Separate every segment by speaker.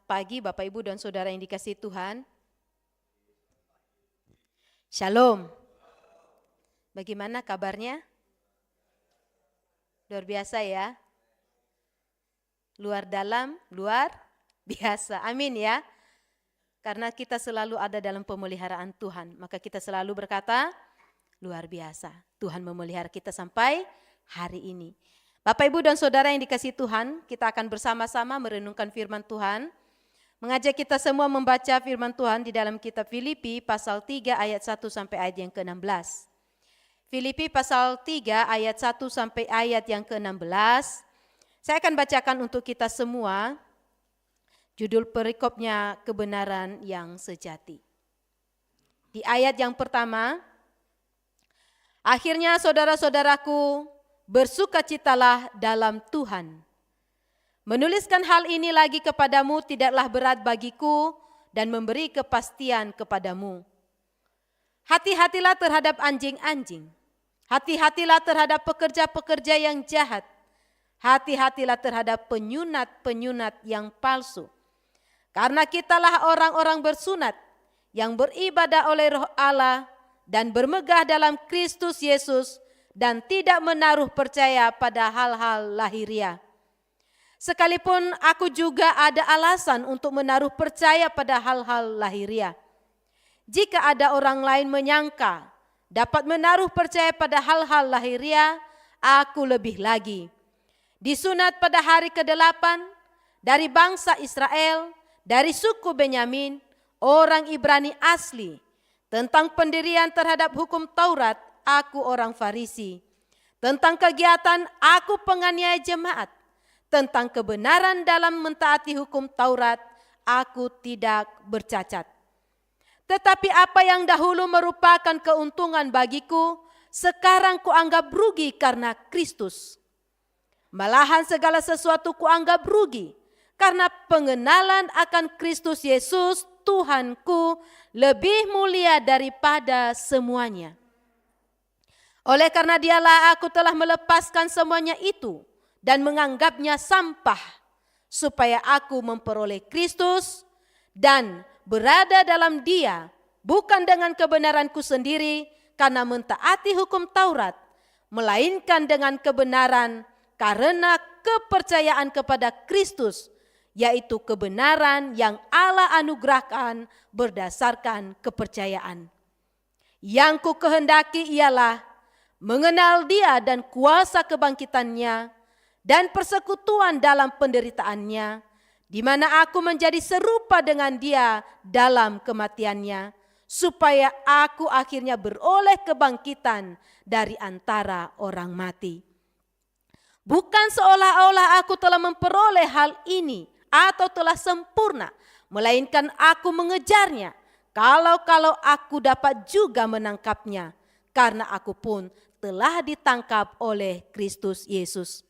Speaker 1: pagi Bapak Ibu dan Saudara yang dikasihi Tuhan. Shalom. Bagaimana kabarnya? Luar biasa ya. Luar dalam, luar biasa. Amin ya. Karena kita selalu ada dalam pemeliharaan Tuhan, maka kita selalu berkata luar biasa. Tuhan memelihara kita sampai hari ini. Bapak Ibu dan Saudara yang dikasihi Tuhan, kita akan bersama-sama merenungkan firman Tuhan. Mengajak kita semua membaca firman Tuhan di dalam kitab Filipi pasal 3 ayat 1 sampai ayat yang ke-16. Filipi pasal 3 ayat 1 sampai ayat yang ke-16. Saya akan bacakan untuk kita semua. Judul perikopnya kebenaran yang sejati. Di ayat yang pertama, akhirnya saudara-saudaraku, bersukacitalah dalam Tuhan. Menuliskan hal ini lagi kepadamu tidaklah berat bagiku dan memberi kepastian kepadamu. Hati-hatilah terhadap anjing-anjing. Hati-hatilah terhadap pekerja-pekerja yang jahat. Hati-hatilah terhadap penyunat-penyunat yang palsu. Karena kitalah orang-orang bersunat yang beribadah oleh Roh Allah dan bermegah dalam Kristus Yesus dan tidak menaruh percaya pada hal-hal lahiriah. Sekalipun aku juga ada alasan untuk menaruh percaya pada hal-hal lahiriah. Jika ada orang lain menyangka dapat menaruh percaya pada hal-hal lahiriah, aku lebih lagi. Disunat pada hari ke-8 dari bangsa Israel, dari suku Benyamin, orang Ibrani asli. Tentang pendirian terhadap hukum Taurat, aku orang Farisi. Tentang kegiatan, aku penganiaya jemaat. Tentang kebenaran dalam mentaati hukum Taurat, aku tidak bercacat. Tetapi apa yang dahulu merupakan keuntungan bagiku, sekarang kuanggap rugi karena Kristus. Malahan segala sesuatu kuanggap rugi, karena pengenalan akan Kristus Yesus, Tuhanku, lebih mulia daripada semuanya. Oleh karena dialah aku telah melepaskan semuanya itu, dan menganggapnya sampah, supaya aku memperoleh Kristus dan berada dalam Dia, bukan dengan kebenaranku sendiri karena mentaati hukum Taurat, melainkan dengan kebenaran karena kepercayaan kepada Kristus, yaitu kebenaran yang Allah anugerahkan berdasarkan kepercayaan. Yang ku kehendaki ialah mengenal Dia dan kuasa kebangkitannya, dan persekutuan dalam penderitaannya, di mana aku menjadi serupa dengan Dia dalam kematiannya, supaya aku akhirnya beroleh kebangkitan dari antara orang mati. Bukan seolah-olah aku telah memperoleh hal ini atau telah sempurna, melainkan aku mengejarnya, kalau aku dapat juga menangkapnya, karena aku pun telah ditangkap oleh Kristus Yesus.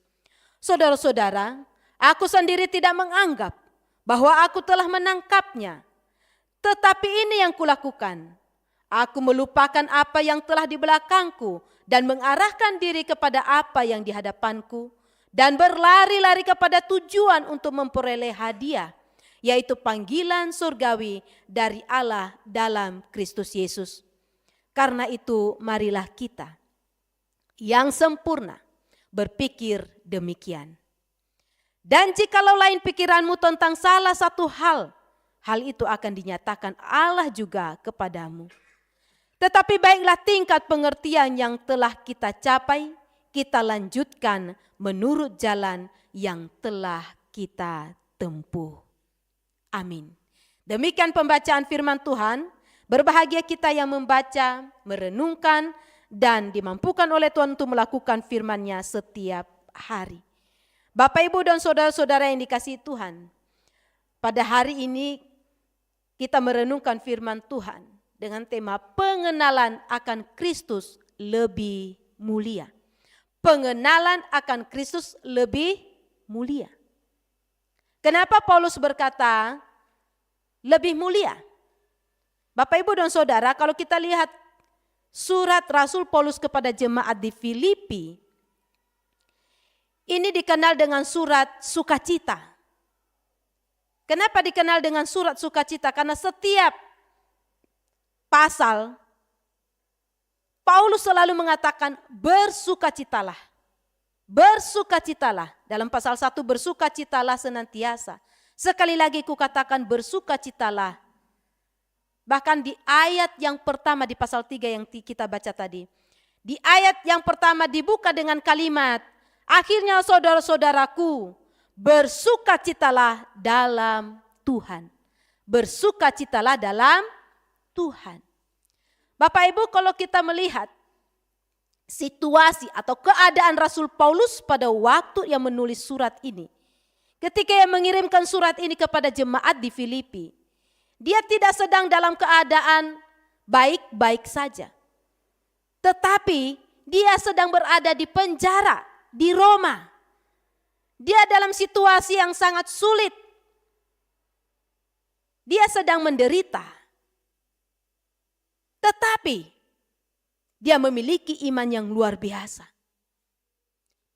Speaker 1: Saudara-saudara, aku sendiri tidak menganggap bahwa aku telah menangkapnya. Tetapi ini yang kulakukan. Aku melupakan apa yang telah di belakangku dan mengarahkan diri kepada apa yang di hadapanku. Dan berlari-lari kepada tujuan untuk memperoleh hadiah, yaitu panggilan surgawi dari Allah dalam Kristus Yesus. Karena itu marilah kita yang sempurna berpikir demikian. Dan jikalau lain pikiranmu tentang salah satu hal itu akan dinyatakan Allah juga kepadamu. Tetapi baiklah tingkat pengertian yang telah kita capai, kita lanjutkan menurut jalan yang telah kita tempuh. Amin. Demikian pembacaan firman Tuhan. Berbahagia kita yang membaca, merenungkan, dan dimampukan oleh Tuhan untuk melakukan firman-Nya setiap hari. Bapak, Ibu, dan saudara-saudara yang dikasihi Tuhan, pada hari ini kita merenungkan firman Tuhan dengan tema pengenalan akan Kristus lebih mulia. Pengenalan akan Kristus lebih mulia. Kenapa Paulus berkata lebih mulia? Bapak, Ibu, dan saudara, kalau kita lihat surat Rasul Paulus kepada jemaat di Filipi, ini dikenal dengan surat sukacita. Kenapa dikenal dengan surat sukacita? Karena setiap pasal Paulus selalu mengatakan bersukacitalah. Bersukacitalah. Dalam pasal 1 bersukacitalah senantiasa. Sekali lagi kukatakan bersukacitalah. Bahkan di ayat yang pertama di pasal 3 yang kita baca tadi. Di ayat yang pertama dibuka dengan kalimat, akhirnya saudara-saudaraku, bersukacitalah dalam Tuhan. Bersukacitalah dalam Tuhan. Bapak Ibu, kalau kita melihat situasi atau keadaan Rasul Paulus pada waktu yang menulis surat ini. Ketika ia mengirimkan surat ini kepada jemaat di Filipi. Dia tidak sedang dalam keadaan baik-baik saja. Tetapi dia sedang berada di penjara di Roma. Dia dalam situasi yang sangat sulit. Dia sedang menderita. Tetapi dia memiliki iman yang luar biasa.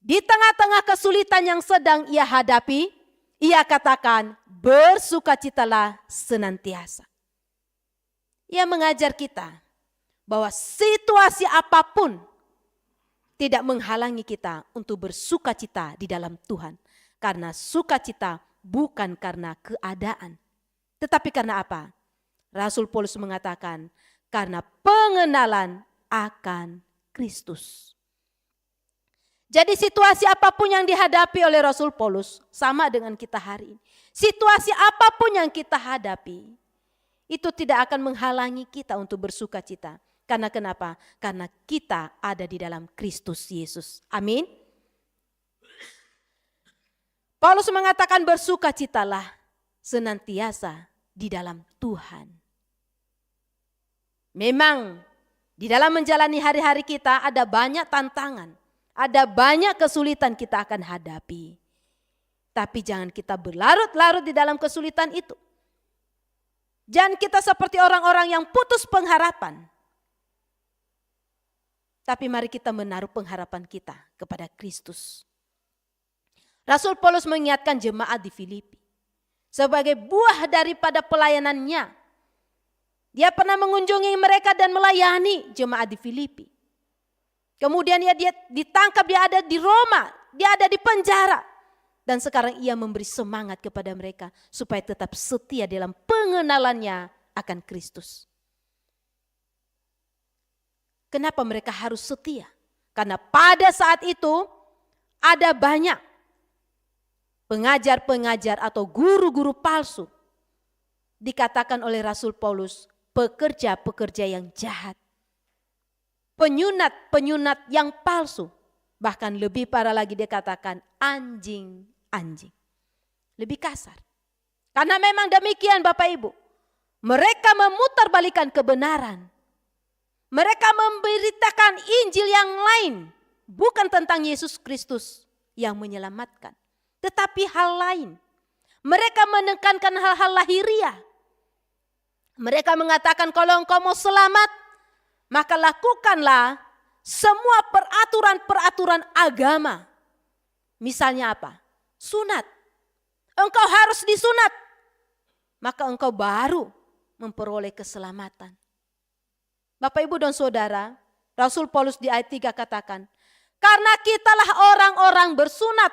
Speaker 1: Di tengah-tengah kesulitan yang sedang ia hadapi, ia katakan bersukacitalah senantiasa. Ia mengajar kita bahwa situasi apapun tidak menghalangi kita untuk bersukacita di dalam Tuhan. Karena sukacita bukan karena keadaan. Tetapi karena apa? Rasul Paulus mengatakan karena pengenalan akan Kristus. Jadi situasi apapun yang dihadapi oleh Rasul Paulus sama dengan kita hari ini. Situasi apapun yang kita hadapi itu tidak akan menghalangi kita untuk bersukacita. Karena kenapa? Karena kita ada di dalam Kristus Yesus. Amin. Paulus mengatakan bersukacitalah senantiasa di dalam Tuhan. Memang di dalam menjalani hari-hari kita ada banyak tantangan. Ada banyak kesulitan kita akan hadapi. Tapi jangan kita berlarut-larut di dalam kesulitan itu. Jangan kita seperti orang-orang yang putus pengharapan. Tapi mari kita menaruh pengharapan kita kepada Kristus. Rasul Paulus mengingatkan jemaat di Filipi. Sebagai buah daripada pelayanannya. Dia pernah mengunjungi mereka dan melayani jemaat di Filipi. Kemudian dia ditangkap, dia ada di Roma. Dia ada di penjara. Dan sekarang ia memberi semangat kepada mereka. Supaya tetap setia dalam pengenalannya akan Kristus. Kenapa mereka harus setia? Karena pada saat itu ada banyak pengajar-pengajar atau guru-guru palsu. Dikatakan oleh Rasul Paulus, pekerja-pekerja yang jahat. Penyunat-penyunat yang palsu. Bahkan lebih parah lagi dia katakan anjing-anjing. Lebih kasar. Karena memang demikian Bapak Ibu. Mereka memutarbalikkan kebenaran. Mereka memberitakan Injil yang lain. Bukan tentang Yesus Kristus yang menyelamatkan. Tetapi hal lain. Mereka menekankan hal-hal lahiriah. Mereka mengatakan kalau engkau mau selamat, maka lakukanlah semua peraturan-peraturan agama. Misalnya apa? Sunat. Engkau harus disunat. Maka engkau baru memperoleh keselamatan. Bapak, Ibu dan Saudara, Rasul Paulus di ayat 3 katakan, karena kitalah orang-orang bersunat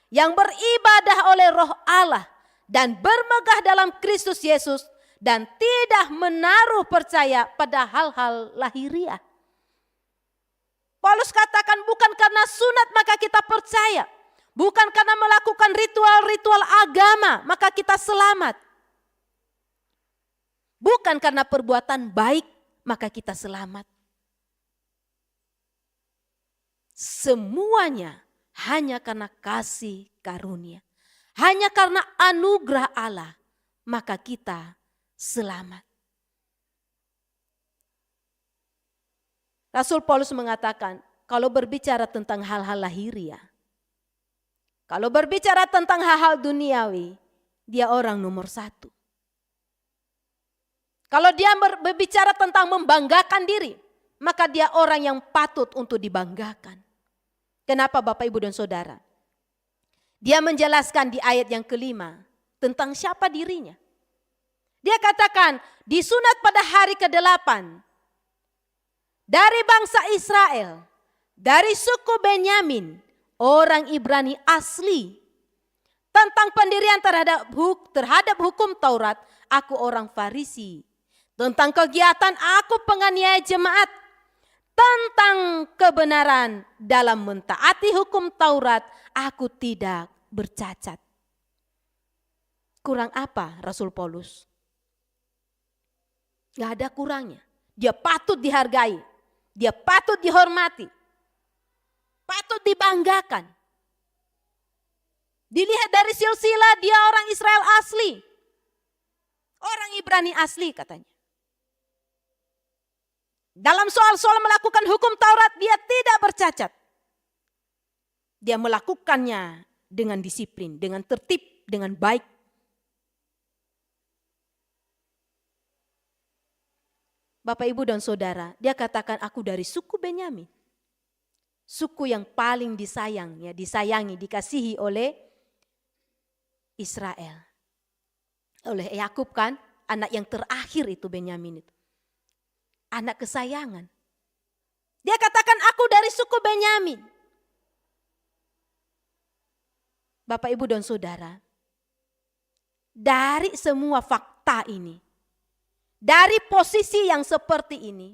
Speaker 1: yang beribadah oleh Roh Allah dan bermegah dalam Kristus Yesus dan tidak menaruh percaya pada hal-hal lahiriah. Paulus katakan bukan karena sunat maka kita percaya. Bukan karena melakukan ritual-ritual agama maka kita selamat. Bukan karena perbuatan baik maka kita selamat. Semuanya hanya karena kasih karunia. Hanya karena anugerah Allah maka kita selamat. Rasul Paulus mengatakan kalau berbicara tentang hal-hal lahiriah, kalau berbicara tentang hal-hal duniawi, dia orang nomor 1. Kalau dia berbicara tentang membanggakan diri, maka dia orang yang patut untuk dibanggakan. Kenapa Bapak, Ibu dan Saudara? Dia menjelaskan di ayat yang kelima tentang siapa dirinya. Dia katakan disunat pada hari ke-8 dari bangsa Israel, dari suku Benyamin, orang Ibrani asli. Tentang pendirian terhadap hukum Taurat, aku orang Farisi. Tentang kegiatan aku penganiaya jemaat. Tentang kebenaran dalam mentaati hukum Taurat, aku tidak bercacat. Kurang apa Rasul Paulus? Gak ada kurangnya. Dia patut dihargai. Dia patut dihormati. Patut dibanggakan. Dilihat dari silsilah dia orang Israel asli. Orang Ibrani asli katanya. Dalam soal-soal melakukan hukum Taurat dia tidak bercacat. Dia melakukannya dengan disiplin, dengan tertib, dengan baik. Bapak, Ibu, dan Saudara, dia katakan aku dari suku Benyamin. Suku yang paling disayangi, dikasihi oleh Israel. Oleh Yakub kan, anak yang terakhir itu Benyamin itu. Anak kesayangan. Dia katakan aku dari suku Benyamin. Bapak, Ibu, dan Saudara, dari semua fakta ini, dari posisi yang seperti ini,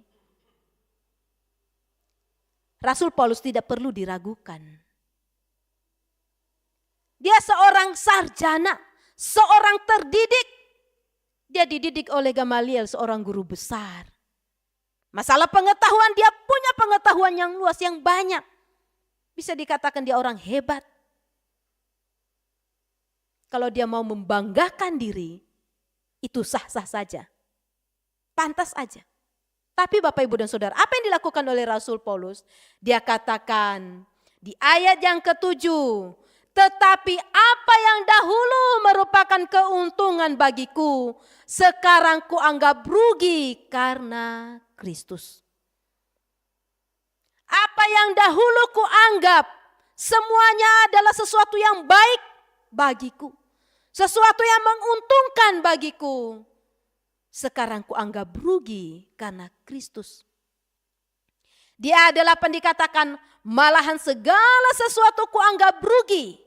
Speaker 1: Rasul Paulus tidak perlu diragukan. Dia seorang sarjana, seorang terdidik. Dia dididik oleh Gamaliel, seorang guru besar. Masalah pengetahuan, dia punya pengetahuan yang luas, yang banyak. Bisa dikatakan dia orang hebat. Kalau dia mau membanggakan diri, itu sah-sah saja. Pantas aja. Tapi Bapak, Ibu, dan Saudara, apa yang dilakukan oleh Rasul Paulus? Dia katakan di ayat yang ke-7, tetapi apa yang dahulu merupakan keuntungan bagiku, sekarang kuanggap rugi karena Kristus. Apa yang dahulu kuanggap semuanya adalah sesuatu yang baik bagiku, sesuatu yang menguntungkan bagiku, sekarang kuanggap rugi karena Kristus. Dia adalah dikatakan malahan segala sesuatu kuanggap rugi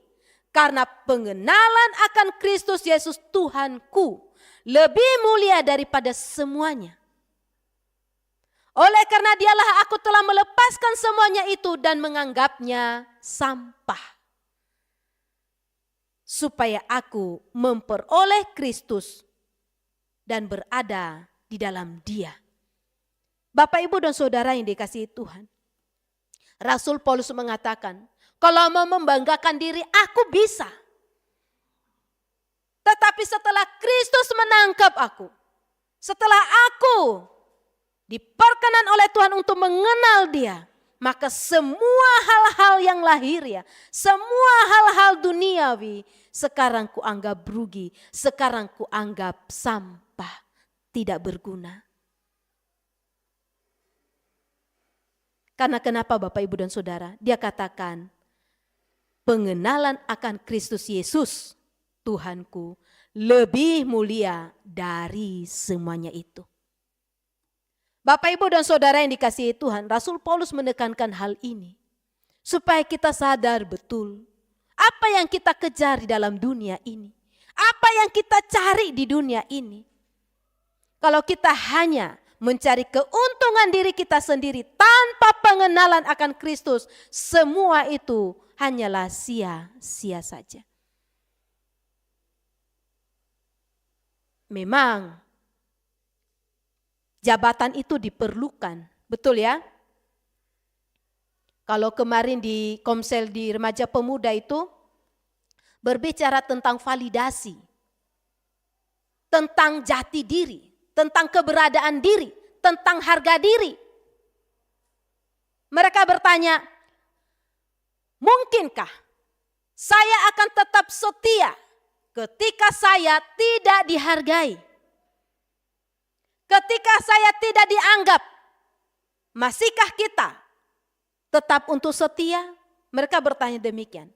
Speaker 1: karena pengenalan akan Kristus Yesus Tuhanku lebih mulia daripada semuanya. Oleh karena dialah aku telah melepaskan semuanya itu dan menganggapnya sampah, supaya aku memperoleh Kristus dan berada di dalam Dia. Bapak, Ibu, dan Saudara yang dikasihi Tuhan, Rasul Paulus mengatakan, kalau mau membanggakan diri aku bisa. Tetapi setelah Kristus menangkap aku, setelah aku diperkenan oleh Tuhan untuk mengenal Dia, maka semua hal-hal yang lahiriah, semua hal-hal duniawi, sekarang kuanggap rugi, sekarang kuanggap sampah, tidak berguna. Karena kenapa Bapak, Ibu, dan Saudara? Dia katakan, pengenalan akan Kristus Yesus, Tuhanku, lebih mulia dari semuanya itu. Bapak, Ibu, dan Saudara yang dikasihi Tuhan, Rasul Paulus menekankan hal ini. Supaya kita sadar betul, apa yang kita kejar di dalam dunia ini. Apa yang kita cari di dunia ini. Kalau kita hanya mencari keuntungan diri kita sendiri tanpa pengenalan akan Kristus, semua itu hanyalah sia-sia saja. Memang jabatan itu diperlukan, betul ya? Kalau kemarin di Komsel di Remaja Pemuda itu berbicara tentang validasi, tentang jati diri, tentang keberadaan diri, tentang harga diri. Mereka bertanya, mungkinkah saya akan tetap setia ketika saya tidak dihargai? Ketika saya tidak dianggap, masihkah kita tetap untuk setia? Mereka bertanya demikian.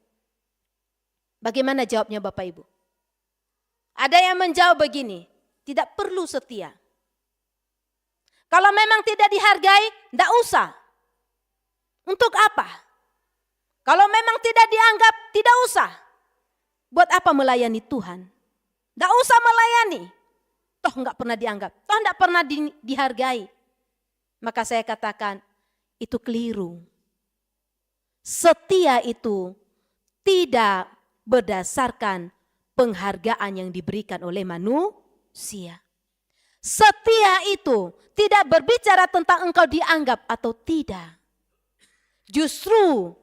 Speaker 1: Bagaimana jawabnya Bapak Ibu? Ada yang menjawab begini, tidak perlu setia. Kalau memang tidak dihargai, tidak usah. Untuk apa? Kalau memang tidak dianggap, tidak usah. Buat apa melayani Tuhan? Tidak usah melayani. Toh enggak pernah dianggap, toh enggak pernah dihargai. Maka saya katakan, itu keliru. Setia itu tidak berdasarkan penghargaan yang diberikan oleh manusia. Setia itu tidak berbicara tentang engkau dianggap atau tidak. Justru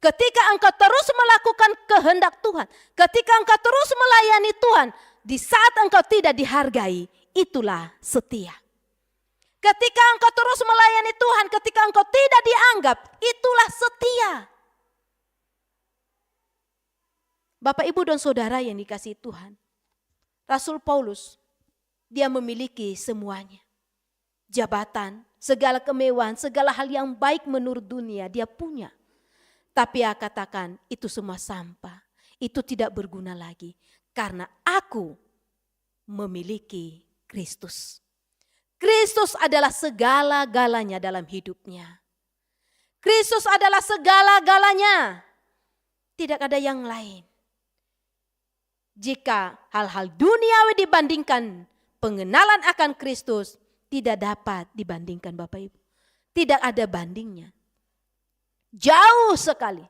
Speaker 1: ketika engkau terus melakukan kehendak Tuhan, ketika engkau terus melayani Tuhan, di saat engkau tidak dihargai, itulah setia. Ketika engkau terus melayani Tuhan, ketika engkau tidak dianggap, itulah setia. Bapak, Ibu, dan Saudara yang dikasihi Tuhan, Rasul Paulus, dia memiliki semuanya. Jabatan, segala kemewahan, segala hal yang baik menurut dunia dia punya. Tapi dia katakan itu semua sampah, itu tidak berguna lagi. Karena aku memiliki Kristus. Kristus adalah segala-galanya dalam hidupnya. Kristus adalah segala-galanya. Tidak ada yang lain. Jika hal-hal duniawi dibandingkan pengenalan akan Kristus, tidak dapat dibandingkan Bapak Ibu. Tidak ada bandingnya. Jauh sekali.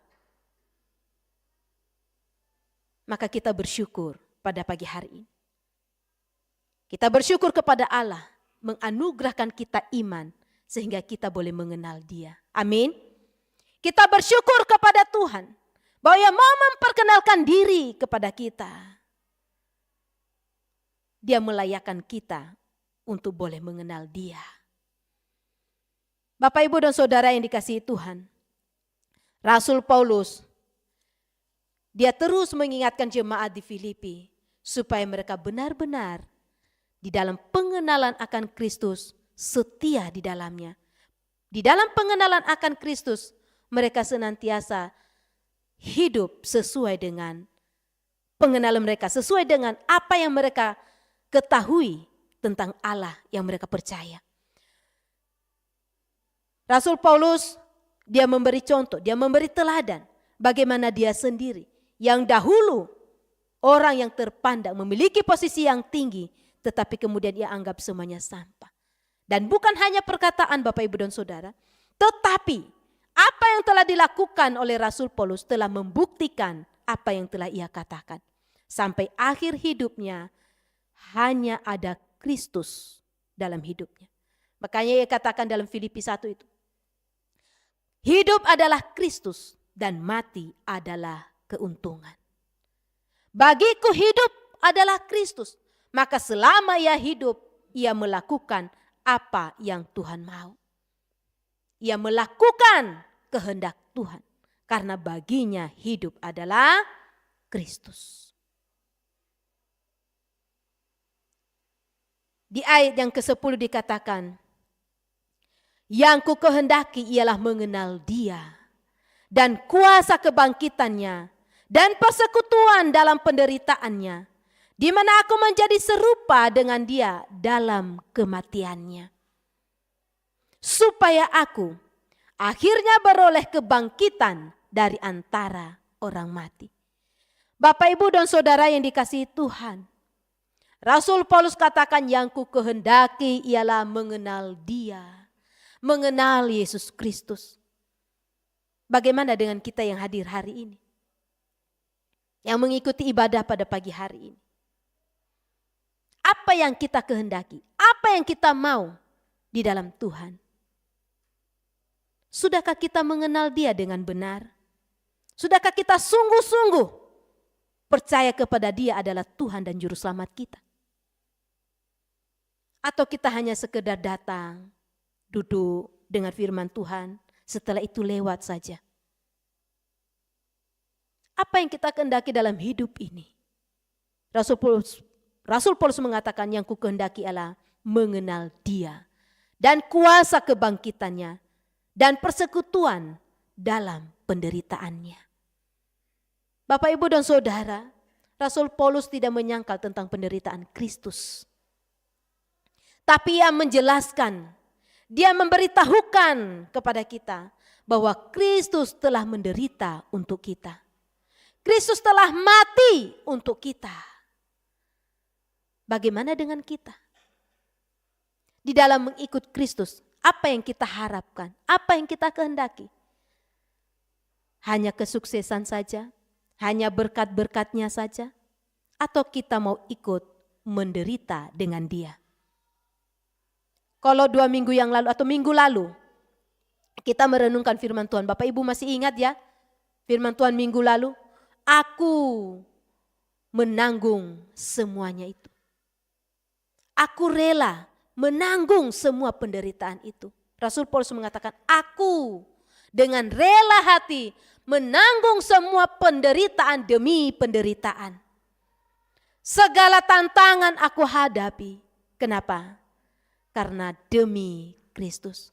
Speaker 1: Maka kita bersyukur pada pagi hari ini. Kita bersyukur kepada Allah menganugerahkan kita iman sehingga kita boleh mengenal Dia. Amin. Kita bersyukur kepada Tuhan bahwa Dia mau memperkenalkan diri kepada kita. Dia melayakkan kita untuk boleh mengenal Dia. Bapak, Ibu, dan Saudara yang dikasihi Tuhan, Rasul Paulus, dia terus mengingatkan jemaat di Filipi supaya mereka benar-benar di dalam pengenalan akan Kristus, setia di dalamnya. Di dalam pengenalan akan Kristus, mereka senantiasa hidup sesuai dengan pengenalan mereka, sesuai dengan apa yang mereka ketahui tentang Allah yang mereka percaya. Rasul Paulus, dia memberi contoh, dia memberi teladan bagaimana dia sendiri yang dahulu orang yang terpandang memiliki posisi yang tinggi, tetapi kemudian ia anggap semuanya sampah. Dan bukan hanya perkataan Bapak, Ibu, dan Saudara, tetapi apa yang telah dilakukan oleh Rasul Paulus telah membuktikan apa yang telah ia katakan. Sampai akhir hidupnya hanya ada Kristus dalam hidupnya. Makanya ia katakan dalam Filipi 1 itu, hidup adalah Kristus dan mati adalah keuntungan. Bagiku hidup adalah Kristus, maka selama ia hidup, ia melakukan apa yang Tuhan mau. Ia melakukan kehendak Tuhan, karena baginya hidup adalah Kristus. Di ayat yang ke-10 dikatakan, yang ku kehendaki ialah mengenal Dia dan kuasa kebangkitannya dan persekutuan dalam penderitaannya, di mana aku menjadi serupa dengan Dia dalam kematiannya, supaya aku akhirnya beroleh kebangkitan dari antara orang mati. Bapak, Ibu, dan Saudara yang dikasihi Tuhan, Rasul Paulus katakan yang ku kehendaki ialah mengenal Dia, mengenal Yesus Kristus. Bagaimana dengan kita yang hadir hari ini? Yang mengikuti ibadah pada pagi hari ini. Apa yang kita kehendaki? Apa yang kita mau di dalam Tuhan? Sudahkah kita mengenal Dia dengan benar? Sudahkah kita sungguh-sungguh percaya kepada Dia adalah Tuhan dan Juru Selamat kita? Atau kita hanya sekedar datang, duduk dengan firman Tuhan, setelah itu lewat saja? Apa yang kita kehendaki dalam hidup ini? Rasul Paulus mengatakan yang ku kehendaki adalah mengenal Dia dan kuasa kebangkitannya dan persekutuan dalam penderitaannya. Bapak, Ibu, dan Saudara, Rasul Paulus tidak menyangkal tentang penderitaan Kristus. Tapi ia menjelaskan, dia memberitahukan kepada kita bahwa Kristus telah menderita untuk kita. Kristus telah mati untuk kita. Bagaimana dengan kita? Di dalam mengikut Kristus, apa yang kita harapkan? Apa yang kita kehendaki? Hanya kesuksesan saja? Hanya berkat-berkatnya saja? Atau kita mau ikut menderita dengan dia? Kalau 2 minggu yang lalu atau minggu lalu, kita merenungkan firman Tuhan. Bapak Ibu masih ingat ya? Firman Tuhan minggu lalu, aku menanggung semuanya itu. Aku rela menanggung semua penderitaan itu. Rasul Paulus mengatakan, aku dengan rela hati menanggung semua penderitaan demi penderitaan. Segala tantangan aku hadapi. Kenapa? Karena demi Kristus.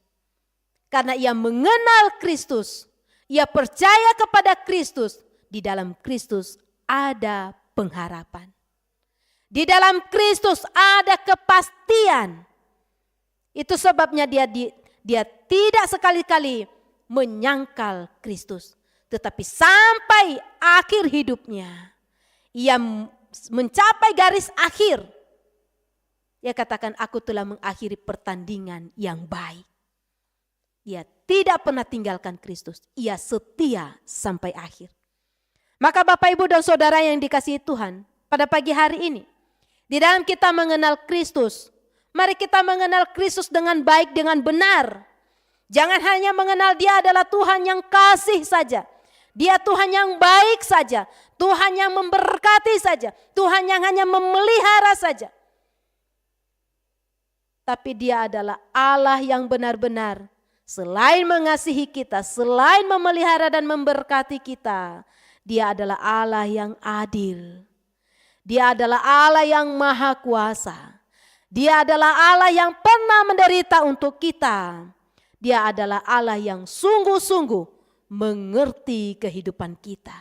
Speaker 1: Karena ia mengenal Kristus, ia percaya kepada Kristus, di dalam Kristus ada pengharapan. Di dalam Kristus ada kepastian. Itu sebabnya dia tidak sekali-kali menyangkal Kristus. Tetapi sampai akhir hidupnya, ia mencapai garis akhir. Ia katakan, aku telah mengakhiri pertandingan yang baik. Ia tidak pernah tinggalkan Kristus. Ia setia sampai akhir. Maka Bapak, Ibu, dan Saudara yang dikasihi Tuhan, pada pagi hari ini, di dalam kita mengenal Kristus, mari kita mengenal Kristus dengan baik, dengan benar. Jangan hanya mengenal dia adalah Tuhan yang kasih saja. Dia Tuhan yang baik saja. Tuhan yang memberkati saja. Tuhan yang hanya memelihara saja. Tapi dia adalah Allah yang benar-benar. Selain mengasihi kita, selain memelihara dan memberkati kita, dia adalah Allah yang adil. Dia adalah Allah yang maha kuasa. Dia adalah Allah yang pernah menderita untuk kita. Dia adalah Allah yang sungguh-sungguh mengerti kehidupan kita.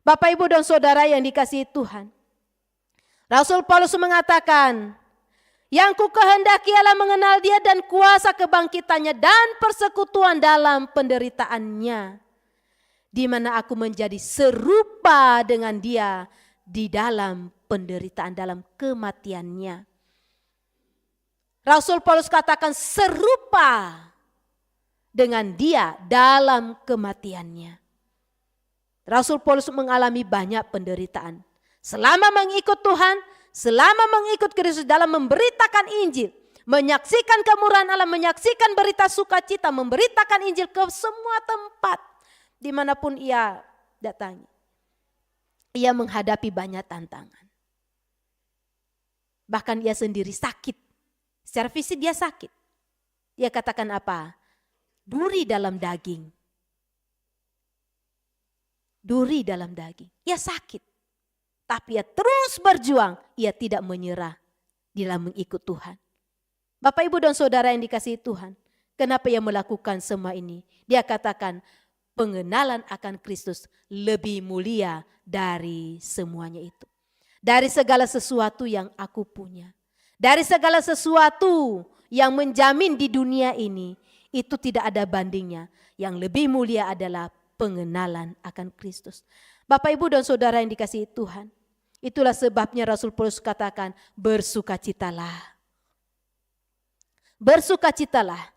Speaker 1: Bapak, Ibu, dan Saudara yang dikasihi Tuhan, Rasul Paulus mengatakan, yang ku kehendaki ialah mengenal dia dan kuasa kebangkitannya dan persekutuan dalam penderitaannya, di mana aku menjadi serupa dengan dia di dalam penderitaan, dalam kematiannya. Rasul Paulus katakan serupa dengan dia dalam kematiannya. Rasul Paulus mengalami banyak penderitaan. Selama mengikut Tuhan, selama mengikut Kristus dalam memberitakan Injil, menyaksikan kemurahan Allah, menyaksikan berita sukacita, memberitakan Injil ke semua tempat dimanapun ia datangi. Ia menghadapi banyak tantangan. Bahkan ia sendiri sakit. Secara fisik dia sakit. Ia katakan apa? Duri dalam daging. Duri dalam daging. Ia sakit. Tapi ia terus berjuang. Ia tidak menyerah dalam mengikut Tuhan. Bapak, Ibu, dan Saudara yang dikasihi Tuhan. Kenapa ia melakukan semua ini? Dia katakan pengenalan akan Kristus lebih mulia dari semuanya itu. Dari segala sesuatu yang aku punya. Dari segala sesuatu yang menjamin di dunia ini. Itu tidak ada bandingnya. Yang lebih mulia adalah pengenalan akan Kristus. Bapak, Ibu, dan Saudara yang dikasihi Tuhan. Itulah sebabnya Rasul Paulus katakan bersukacitalah. Bersukacitalah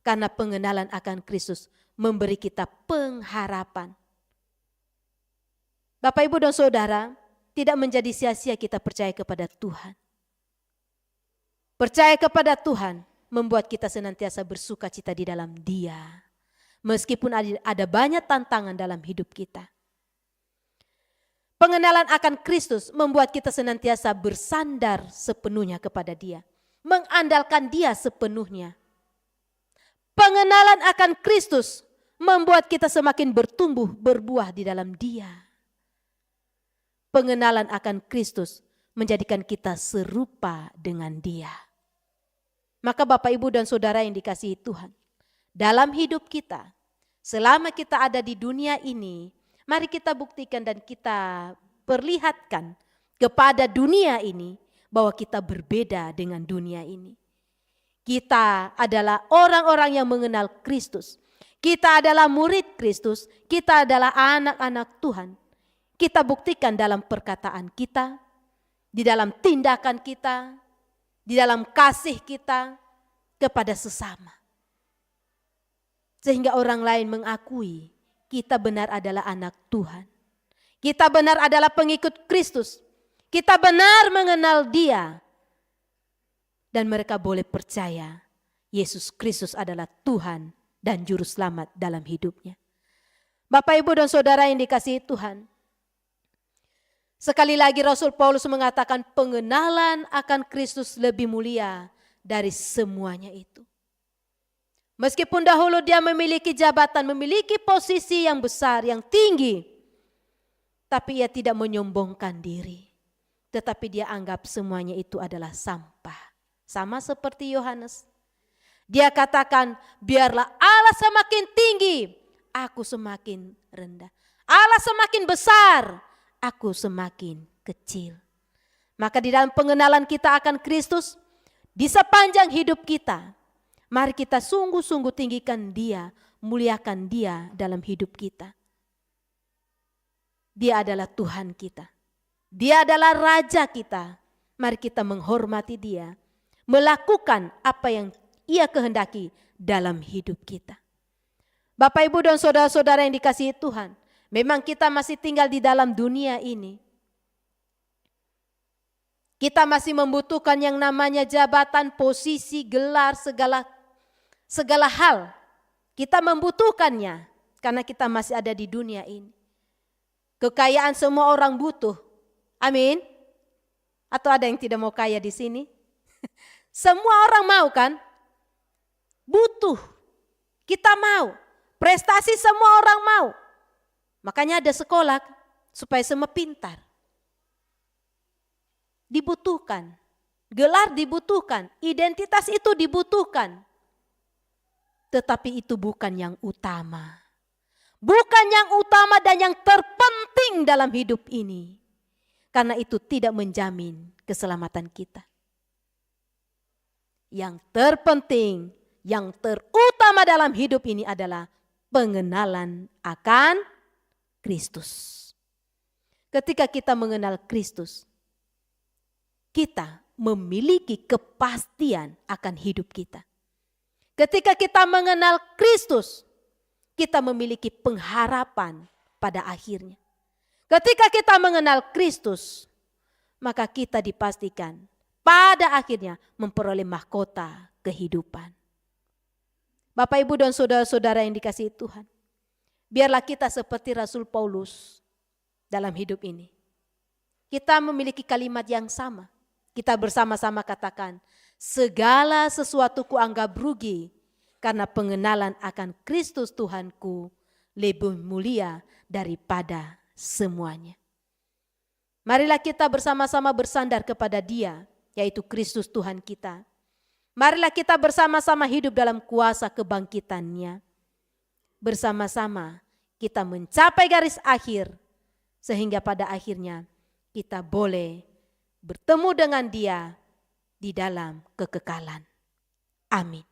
Speaker 1: karena pengenalan akan Kristus memberi kita pengharapan. Bapak, Ibu, dan Saudara, tidak menjadi sia-sia kita percaya kepada Tuhan. Percaya kepada Tuhan membuat kita senantiasa bersukacita di dalam Dia. Meskipun ada banyak tantangan dalam hidup kita. Pengenalan akan Kristus membuat kita senantiasa bersandar sepenuhnya kepada Dia. Mengandalkan Dia sepenuhnya. Pengenalan akan Kristus membuat kita semakin bertumbuh berbuah di dalam Dia. Pengenalan akan Kristus menjadikan kita serupa dengan Dia. Maka Bapak, Ibu, dan Saudara yang dikasihi Tuhan, dalam hidup kita, selama kita ada di dunia ini, mari kita buktikan dan kita perlihatkan kepada dunia ini bahwa kita berbeda dengan dunia ini. Kita adalah orang-orang yang mengenal Kristus. Kita adalah murid Kristus. Kita adalah anak-anak Tuhan. Kita buktikan dalam perkataan kita, di dalam tindakan kita, di dalam kasih kita kepada sesama. Sehingga orang lain mengakui kita benar adalah anak Tuhan. Kita benar adalah pengikut Kristus. Kita benar mengenal Dia. Dan mereka boleh percaya Yesus Kristus adalah Tuhan dan Juru Selamat dalam hidupnya. Bapak, Ibu, dan Saudara yang dikasihi Tuhan. Sekali lagi Rasul Paulus mengatakan pengenalan akan Kristus lebih mulia dari semuanya itu. Meskipun dahulu dia memiliki jabatan, memiliki posisi yang besar, yang tinggi, tapi ia tidak menyombongkan diri. Tetapi dia anggap semuanya itu adalah sampah. Sama seperti Yohanes. Dia katakan, biarlah Allah semakin tinggi, aku semakin rendah. Allah semakin besar, aku semakin kecil. Maka di dalam pengenalan kita akan Kristus, di sepanjang hidup kita, mari kita sungguh-sungguh tinggikan Dia, muliakan Dia dalam hidup kita. Dia adalah Tuhan kita. Dia adalah Raja kita. Mari kita menghormati Dia, melakukan apa yang Ia kehendaki dalam hidup kita. Bapak, Ibu, dan saudara-saudara yang dikasihi Tuhan, memang kita masih tinggal di dalam dunia ini. Kita masih membutuhkan yang namanya jabatan, posisi, gelar, segala hal. Kita membutuhkannya karena kita masih ada di dunia ini. Kekayaan semua orang butuh. Amin. Atau ada yang tidak mau kaya di sini? Semua orang mau kan? Butuh. Kita mau. Prestasi semua orang mau. Makanya ada sekolah supaya semua pintar. Dibutuhkan. Gelar dibutuhkan. Identitas itu dibutuhkan. Tetapi itu bukan yang utama. Bukan yang utama dan yang terpenting dalam hidup ini. Karena itu tidak menjamin keselamatan kita. Yang terpenting, yang terutama dalam hidup ini adalah pengenalan akan Kristus. Ketika kita mengenal Kristus, kita memiliki kepastian akan hidup kita. Ketika kita mengenal Kristus, kita memiliki pengharapan pada akhirnya. Ketika kita mengenal Kristus, maka kita dipastikan pada akhirnya memperoleh mahkota kehidupan. Bapak, Ibu, dan saudara-saudara yang dikasihi Tuhan, biarlah kita seperti Rasul Paulus dalam hidup ini. Kita memiliki kalimat yang sama. Kita bersama-sama katakan, segala sesuatu kuanggap rugi karena pengenalan akan Kristus Tuhanku lebih mulia daripada semuanya. Marilah kita bersama-sama bersandar kepada Dia, yaitu Kristus Tuhan kita. Marilah kita bersama-sama hidup dalam kuasa kebangkitan-Nya. Bersama-sama kita mencapai garis akhir, sehingga pada akhirnya kita boleh bertemu dengan Dia di dalam kekekalan. Amin.